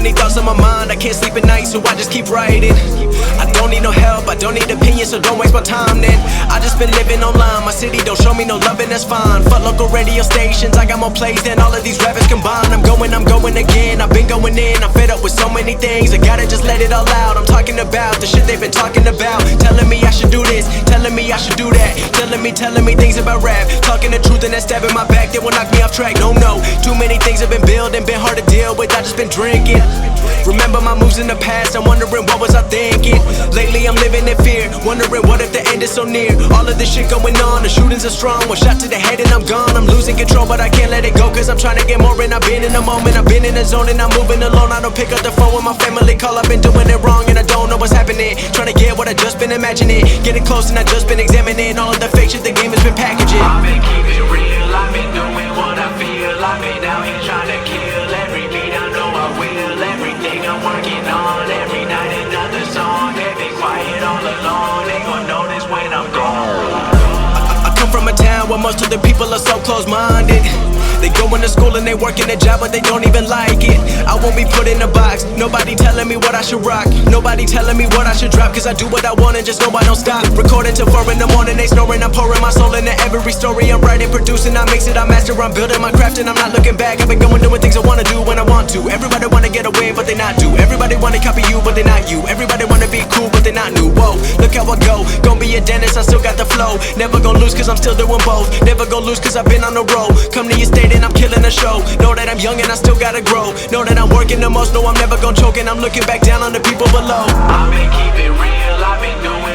many thoughts on my mind, I can't sleep at night, so I just keep writing. I don't need no help, I don't need opinions, so don't waste my time then. I just been living online, my city don't show me no loving, that's fine. Fuck local radio stations, I got more plays than all of these rappers combined. I'm going again, I've been going in, I'm fed up with so many things, I gotta just let it all out. I'm talking about the shit they've been talking about, telling me I should do this, telling me I should do that, telling me things about rap, talking the truth and that stab in my back, they will knock me off track. No, too many things have been building, been hard to deal with, I just been drinking. Remember my moves in the past, I'm wondering what was I thinking. Lately I'm living in fear, wondering what if the end is so near. All of this shit going on, the shootings are strong, one shot to the head and I'm gone. I'm losing control but I can't let it go, cause I'm trying to get more and I've been in the moment, I've been in the zone and I'm moving alone. I don't pick up the phone when my family call, I've been doing it wrong and I don't know what's happening. Trying to get what I just been imagining, getting close and I just been examining all of the fake shit the game has been packaging. I've been keeping real, I've been doing what I feel, I've been out here trying to kill every beat, I know I will. Everything I'm working on, every night another song. They've been quiet all along, they gon' notice when I'm gone. I come from a town where most of the people are so close-minded. They go into school and they work in a job but they don't even like it. I won't be put in a box, nobody telling me what I should rock, nobody telling me what I should drop, cause I do what I want and just know I don't stop. Recording till 4 in the morning, they snoring, I'm pouring my soul into every story. I'm writing, producing, I mix it, I master, I'm building my craft and I'm not looking back. I've been going doing things I wanna do when I want to. Everybody wanna get away but they not do. Everybody wanna copy you but they not you. Everybody wanna be cool but they not new. Whoa, look how I go, gon' be a dentist, I still got the flow. Never gon' lose cause I'm still doing both. Never gon' lose cause I've been on the road. Come to your state and I'm killing the show. Know that I'm young and I still gotta grow. Know that I'm working the most, know I'm never gon' choke and I'm looking back down on the people below. I've been keeping real, I've been doing